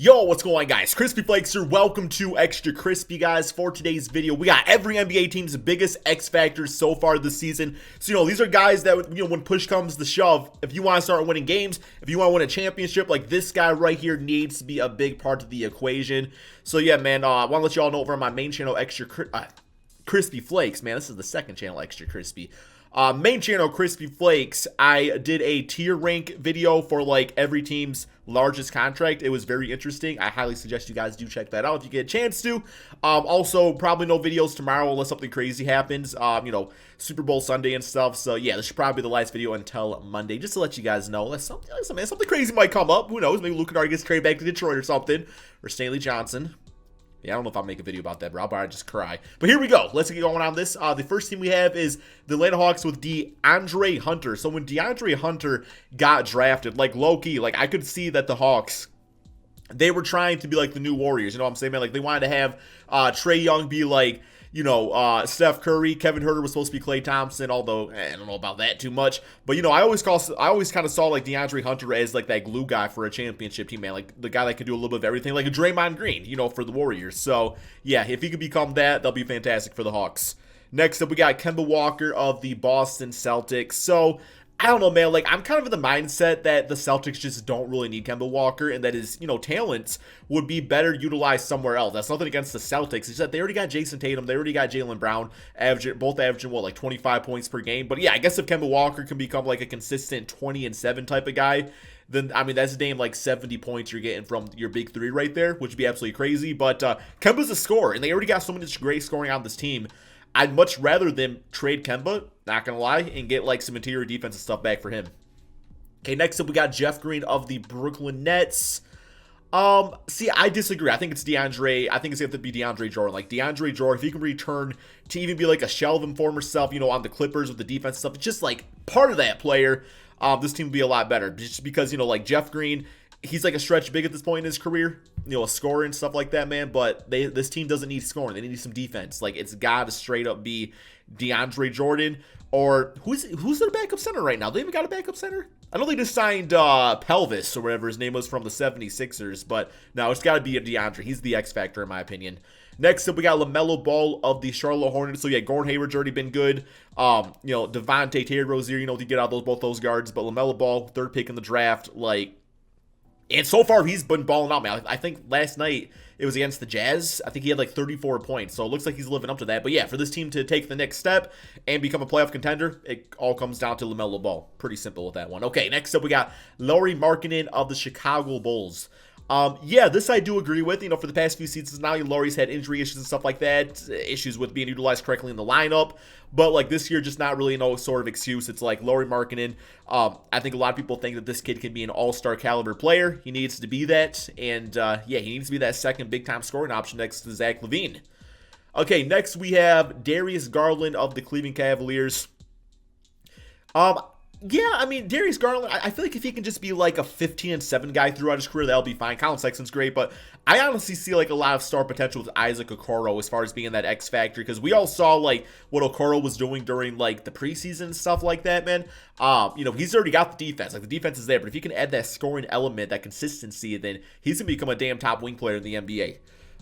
Yo, what's going on, guys? Crispy Flakes here. Welcome to Extra Crispy, guys. For today's video, we got every NBA team's biggest X factors so far this season. So, these are guys that, when push comes to shove, if you want to start winning games, if you want to win a championship, like this guy right here needs to be a big part of the equation. So, yeah, man, I want to let you all know over on my main channel, Crispy Flakes. Man, this is the second channel, Extra Crispy. Main channel, Crispy Flakes, I did a tier rank video for like every team's largest contract. It was very interesting. I highly suggest you guys do check that out if you get a chance to. Also, probably no videos tomorrow unless something crazy happens, Super Bowl Sunday and stuff. So yeah, this should probably be the last video until Monday, just to let you guys know that something crazy might come up. Who knows? Maybe Luke Kennard gets traded back to Detroit or something, or Stanley Johnson. Yeah, I don't know if I'll make a video about that, bro. I'll probably just cry. But here we go. Let's get going on this. The first team we have is the Atlanta Hawks with Deandre Hunter. So when Deandre Hunter got drafted, like low-key, like I could see that the Hawks, they were trying to be like the new Warriors. You know what I'm saying, man? Like they wanted to have Trae Young be like, Steph Curry. Kevin Huerter was supposed to be Klay Thompson, although I don't know about that too much. But I always kind of saw like DeAndre Hunter as like that glue guy for a championship team, man. Like the guy that could do a little bit of everything, like a Draymond Green, for the Warriors. So yeah, if he could become that, that'll be fantastic for the Hawks. Next up, we got Kemba Walker of the Boston Celtics. So I don't know, man. Like, I'm kind of in the mindset that the Celtics just don't really need Kemba Walker, and that his, talents would be better utilized somewhere else. That's nothing against the Celtics. It's just that they already got Jason Tatum. They already got Jaylen Brown, both averaging, like 25 points per game. But yeah, I guess if Kemba Walker can become like a consistent 20-7 type of guy, then, that's a damn like 70 points you're getting from your big three right there, which would be absolutely crazy. But Kemba's a scorer, and they already got so much great scoring on this team. I'd much rather them trade Kemba, not going to lie, and get like some interior defensive stuff back for him. Okay, next up we got Jeff Green of the Brooklyn Nets. See, I disagree. I think it's DeAndre. I think it's going to be DeAndre Jordan. Like DeAndre Jordan, if he can return to even be like a shell of him former self, on the Clippers with the defense stuff, just like part of that player, this team would be a lot better. Just because, like Jeff Green, he's like a stretch big at this point in his career, a scorer and stuff like that, man. But this team doesn't need scoring. They need some defense. Like, it's got to straight up be DeAndre Jordan, or who's their backup center right now? They even got a backup center? I don't think they signed Pelvis or whatever his name was from the 76ers, but no, it's got to be a DeAndre. He's the X factor in my opinion. Next up, we got LaMelo Ball of the Charlotte Hornets. So yeah, Gordon Hayward's already been good. Devontae Terry Rozier, to get out both those guards, but LaMelo Ball, third pick in the draft, like. And so far, he's been balling out, man. I think last night it was against the Jazz. I think he had like 34 points. So it looks like he's living up to that. But yeah, for this team to take the next step and become a playoff contender, it all comes down to LaMelo Ball. Pretty simple with that one. Okay, next up we got Lauri Markkanen of the Chicago Bulls. Yeah, this I do agree with. For the past few seasons now, Lauri's had injury issues and stuff like that, issues with being utilized correctly in the lineup. But like this year, just not really no sort of excuse. It's like Lauri Markkanen. I think a lot of people think that this kid can be an all-star caliber player. He needs to be that, and yeah, he needs to be that second big-time scoring option next to Zach LaVine. Okay, next we have Darius Garland of the Cleveland Cavaliers. Yeah, Darius Garland, I feel like if he can just be like a 15-7 guy throughout his career, that'll be fine. Colin Sexton's great, but I honestly see like a lot of star potential with Isaac Okoro as far as being that X factor, because we all saw like what Okoro was doing during like the preseason and stuff like that, man. He's already got the defense. Like the defense is there, but if he can add that scoring element, that consistency, then he's going to become a damn top wing player in the NBA.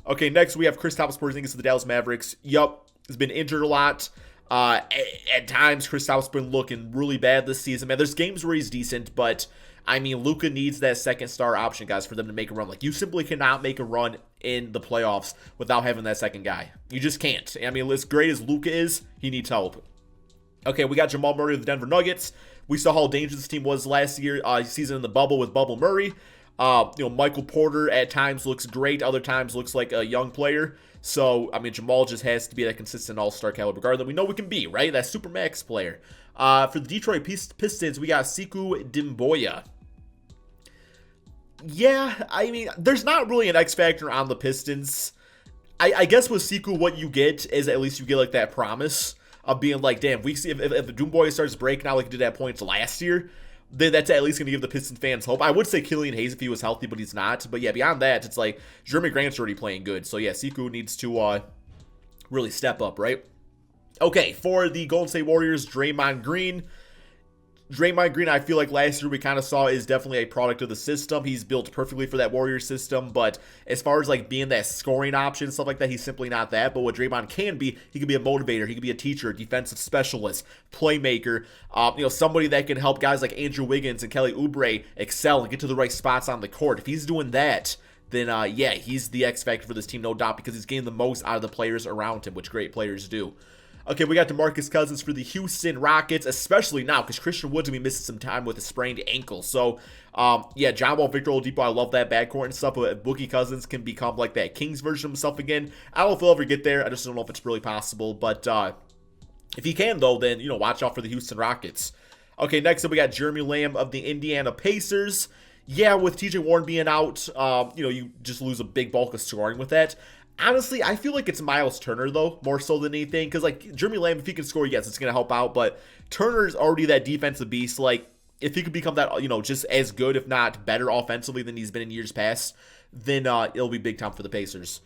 Okay, next we have Kristaps Porzingis of the Dallas Mavericks. Yup, he's been injured a lot. At times, Kristaps been looking really bad this season, man. There's games where he's decent, but Luka needs that second star option, guys, for them to make a run. Like, you simply cannot make a run in the playoffs without having that second guy. You just can't. As great as Luka is, he needs help. Okay, we got Jamal Murray of the Denver Nuggets. We saw how dangerous this team was last season in the bubble with Bubble Murray. Michael Porter at times looks great, other times looks like a young player. So, Jamal just has to be that consistent all-star caliber guard that we know we can be, right? That Supermax player. For the Detroit Pistons, we got Sekou Doumbouya. Yeah, there's not really an X factor on the Pistons. I guess with Sekou, what you get is at least you get like that promise of being like, damn, we see if Doumbouya starts breaking out like he did at points last year, then that's at least going to give the Pistons fans hope. I would say Killian Hayes if he was healthy, but he's not. But yeah, beyond that, it's like Jeremy Grant's already playing good. So yeah, Sekou needs to really step up, right? Okay, for the Golden State Warriors, Draymond Green. Draymond Green, I feel like last year we kind of saw is definitely a product of the system. He's built perfectly for that Warriors system, but as far as like being that scoring option, stuff like that, he's simply not that. But what Draymond can be, he can be a motivator, he can be a teacher, defensive specialist, playmaker, somebody that can help guys like Andrew Wiggins and Kelly Oubre excel and get to the right spots on the court. If he's doing that, then yeah, he's the X factor for this team, no doubt, because he's getting the most out of the players around him, which great players do. Okay, we got DeMarcus Cousins for the Houston Rockets, especially now because Christian Wood's going to be missing some time with a sprained ankle. So, yeah, John Wall, Victor Oladipo, I love that backcourt and stuff, but Boogie Cousins can become like that Kings version of himself again. I don't know if he'll ever get there. I just don't know if it's really possible. But if he can, though, then, watch out for the Houston Rockets. Okay, next up we got Jeremy Lamb of the Indiana Pacers. Yeah, with TJ Warren being out, you just lose a big bulk of scoring with that. Honestly, I feel like it's Miles Turner, though, more so than anything. Because, like, Jeremy Lamb, if he can score, yes, it's going to help out. But Turner's already that defensive beast. Like, if he could become that, just as good, if not better offensively than he's been in years past, then it'll be big time for the Pacers.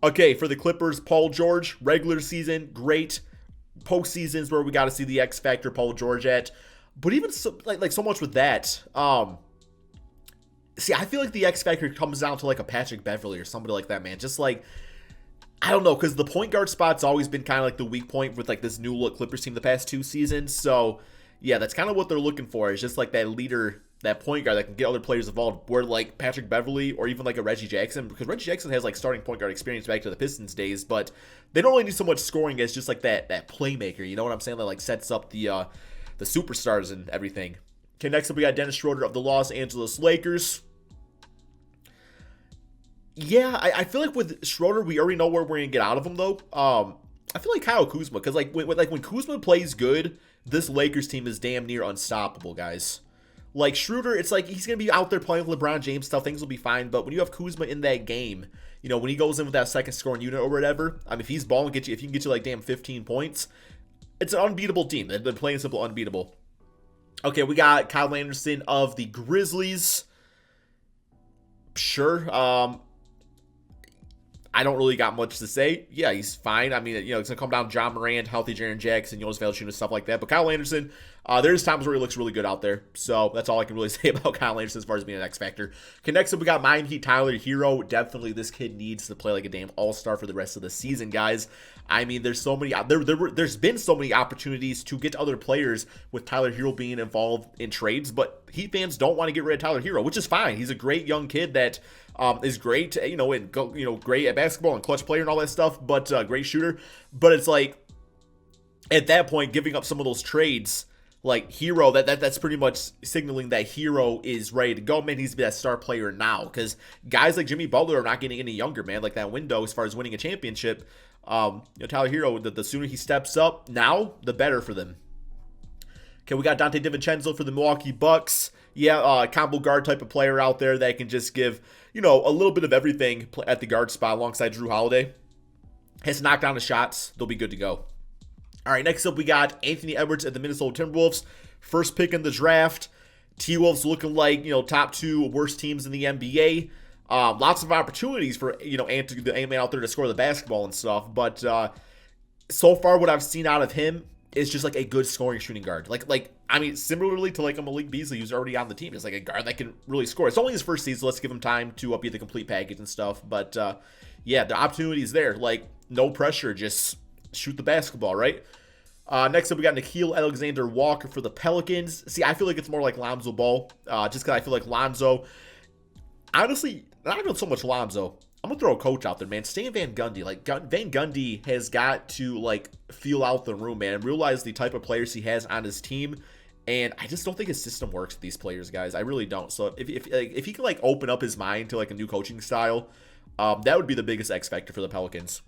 Okay, for the Clippers, Paul George, regular season, great. Postseasons where we got to see the X Factor Paul George at. But even so much with that, see, I feel like the X Factor comes down to like a Patrick Beverly or somebody like that, man. Just like, I don't know, because the point guard spot's always been kind of like the weak point with like this new look Clippers team the past 2 seasons. So, yeah, that's kind of what they're looking for. Is just like that leader, that point guard that can get other players involved. Where like Patrick Beverly or even like a Reggie Jackson, because Reggie Jackson has like starting point guard experience back to the Pistons days, but they don't really need so much scoring as just like that playmaker. You know what I'm saying? That like sets up the superstars and everything. Okay, next up we got Dennis Schroeder of the Los Angeles Lakers. Yeah, I feel like with Schroeder, we already know where we're going to get out of him, though. I feel like Kyle Kuzma, because when Kuzma plays good, this Lakers team is damn near unstoppable, guys. Like, Schroeder, it's like he's going to be out there playing with LeBron James stuff. Things will be fine, but when you have Kuzma in that game, when he goes in with that second scoring unit or whatever, I mean, if he's balling, if you can get you, like, damn 15 points, it's an unbeatable team. They're plain and simple unbeatable. Okay, we got Kyle Anderson of the Grizzlies. Sure, I don't really got much to say. Yeah, he's fine. I mean, it's going to come down to John Morant, healthy Jaren Jackson, Jonas Valanciunas, stuff like that. But Kyle Anderson, there's times where he looks really good out there. So that's all I can really say about Kyle Anderson as far as being an X Factor. Okay, next up we got Miami Heat Tyler Hero. Definitely this kid needs to play like a damn all-star for the rest of the season, guys. I mean, there's so many there's been so many opportunities to get other players with Tyler Hero being involved in trades, but Heat fans don't want to get rid of Tyler Hero, which is fine. He's a great young kid that is great, great at basketball and clutch player and all that stuff, but great shooter. But it's like at that point, giving up some of those trades, like Hero, that's pretty much signaling that Hero is ready to go. Man, he's that star player now, because guys like Jimmy Butler are not getting any younger, man. Like that window as far as winning a championship. Tyler Hero, the sooner he steps up now, the better for them. Okay, we got Dante DiVincenzo for the Milwaukee Bucks. Yeah, combo guard type of player out there that can just give, a little bit of everything at the guard spot alongside Drew Holiday. Has to knock down the shots. They'll be good to go. All right, next up we got Anthony Edwards at the Minnesota Timberwolves. First pick in the draft. T-Wolves looking like, top 2 worst teams in the NBA. Lots of opportunities for, Anthony, the A-man out there to score the basketball and stuff. But so far what I've seen out of him is just like a good scoring shooting guard. I mean, similarly to like a Malik Beasley who's already on the team. It's like a guard that can really score. It's only his first season. Let's give him time to be the complete package and stuff. But yeah, the opportunity is there. Like, no pressure. Just shoot the basketball, right? Next up, we got Nickeil Alexander-Walker for the Pelicans. See, I feel like it's more like Lonzo Ball. Just because I feel like Lonzo, honestly, not even so much Lonzo. I'm going to throw a coach out there, man. Stan Van Gundy. Like, Van Gundy has got to, like, feel out the room, man, and realize the type of players he has on his team. And I just don't think his system works with these players, guys. I really don't. So if he can, like, open up his mind to, like, a new coaching style, that would be the biggest X factor for the Pelicans.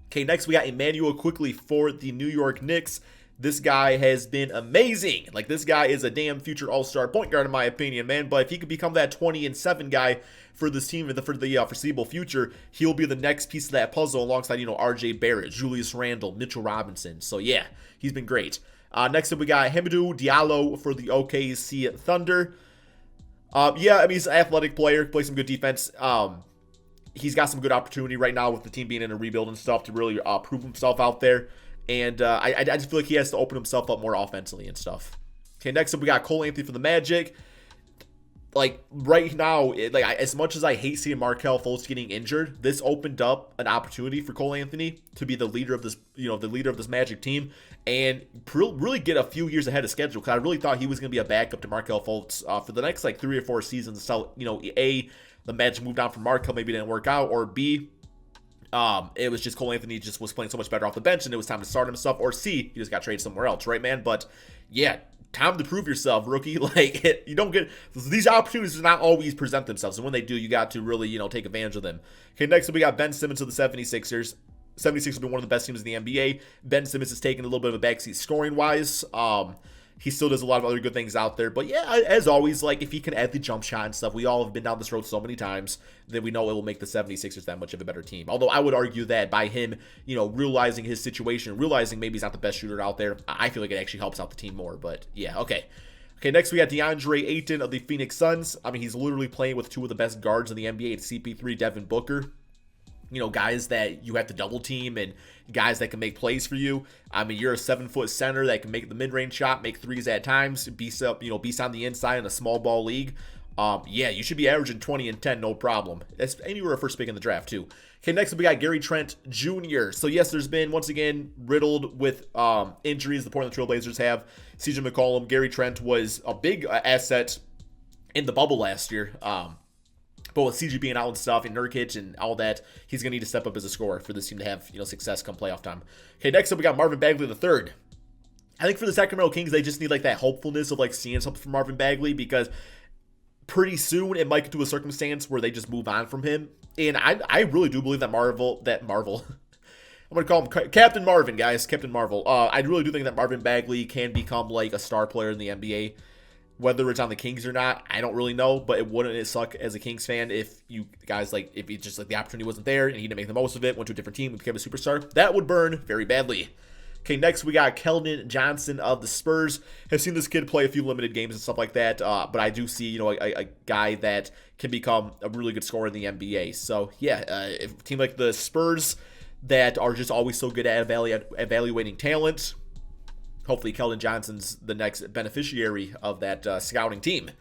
Okay, next we got Emmanuel Quickley for the New York Knicks. This guy has been amazing. Like, this guy is a damn future all-star point guard in my opinion, man. But if he could become that 20-7 guy for this team for the foreseeable future, he'll be the next piece of that puzzle alongside, R.J. Barrett, Julius Randle, Mitchell Robinson. So, yeah, he's been great. Next up, we got Hamidou Diallo for the OKC Thunder. Yeah, I mean, he's an athletic player, plays some good defense. He's got some good opportunity right now with the team being in a rebuild and stuff to really prove himself out there. And I just feel like he has to open himself up more offensively and stuff. Okay, Okay, next up we got Cole Anthony for the Magic. Like right now, as much as I hate seeing Markelle Fultz getting injured, this opened up an opportunity for Cole Anthony to be the leader of this, the leader of this Magic team, and really get a few years ahead of schedule. Because I really thought he was going to be a backup to Markelle Fultz for the next like 3 or 4 seasons. So A, the Magic moved on from Markelle, maybe didn't work out, or B, it was just Cole Anthony just was playing so much better off the bench, and it was time to start himself, or C, he just got traded somewhere else, right, man? But yeah. Time to prove yourself, rookie. Like, you don't get these opportunities do not always present themselves, and when they do, you got to really, take advantage of them. Okay, next up we got Ben Simmons of the 76ers. 76ers have been one of the best teams in the NBA. Ben Simmons has taken a little bit of a backseat scoring wise. He still does a lot of other good things out there. But yeah, as always, like if he can add the jump shot and stuff, we all have been down this road so many times that we know it will make the 76ers that much of a better team. Although I would argue that by him, realizing his situation, realizing maybe he's not the best shooter out there, I feel like it actually helps out the team more. But yeah, okay. Okay, next we got Deandre Ayton of the Phoenix Suns. I mean, he's literally playing with 2 of the best guards in the NBA. It's CP3, Devin Booker. Guys that you have to double team and guys that can make plays for you. I mean, you're a 7-foot center that can make the mid-range shot, make threes at times, beast on the inside in a small ball league. Yeah, you should be averaging 20 and 10, no problem. That's anywhere a first pick in the draft too. Okay, next up we got Gary Trent Jr. So yes, there's been once again riddled with injuries. The Portland Trail Blazers have CJ McCollum. Gary Trent was a big asset in the bubble last year. But with CG being out and stuff and Nurkic and all that, he's going to need to step up as a scorer for this team to have, success come playoff time. Okay, next up we got Marvin Bagley III. I think for the Sacramento Kings, they just need like that hopefulness of like seeing something from Marvin Bagley, because pretty soon it might get to a circumstance where they just move on from him. And I really do believe that Marvel, I'm going to call him Captain Marvin, guys. Captain Marvel. I really do think that Marvin Bagley can become like a star player in the NBA. Whether it's on the Kings or not, I don't really know, but it suck as a Kings fan if you guys if it's just like the opportunity wasn't there and he didn't make the most of it, went to a different team and became a superstar. That would burn very badly. Okay, next we got Keldon Johnson of the Spurs. Have seen this kid play a few limited games and stuff like that, but I do see, a guy that can become a really good scorer in the NBA. So yeah, if a team like the Spurs that are just always so good at evaluating talent, hopefully Keldon Johnson's the next beneficiary of that scouting team.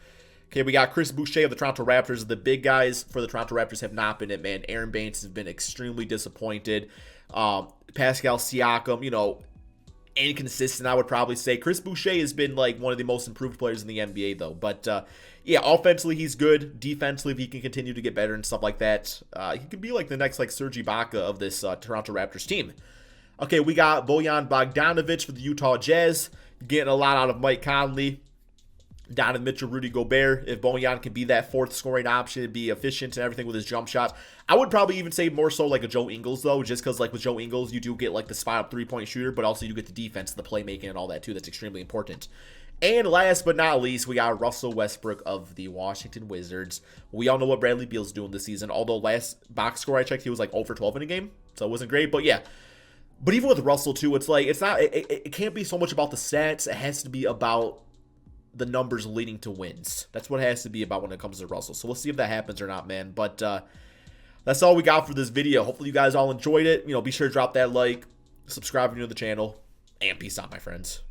Okay, we got Chris Boucher of the Toronto Raptors. The big guys for the Toronto Raptors have not been it, man. Aaron Baines has been extremely disappointed. Pascal Siakam, inconsistent, I would probably say. Chris Boucher has been like one of the most improved players in the NBA, though. But yeah, offensively he's good. Defensively, if he can continue to get better and stuff like that, he could be like the next like Serge Ibaka of this Toronto Raptors team. Okay, we got Bojan Bogdanovic for the Utah Jazz. Getting a lot out of Mike Conley, Donovan Mitchell, Rudy Gobert. If Bojan can be that 4th scoring option, be efficient and everything with his jump shots. I would probably even say more so like a Joe Ingles, though, just because like with Joe Ingles, you do get like the spot-up 3-point shooter, but also you get the defense, the playmaking, and all that too. That's extremely important. And last but not least, we got Russell Westbrook of the Washington Wizards. We all know what Bradley Beal's doing this season, although last box score I checked, he was like 0 for 12 in a game, so it wasn't great, but yeah. But even with Russell, too, it's like, it can't be so much about the stats. It has to be about the numbers leading to wins. That's what it has to be about when it comes to Russell. So we'll see if that happens or not, man. But that's all we got for this video. Hopefully you guys all enjoyed it. Be sure to drop that like, subscribe if you're new to the channel, and peace out, my friends.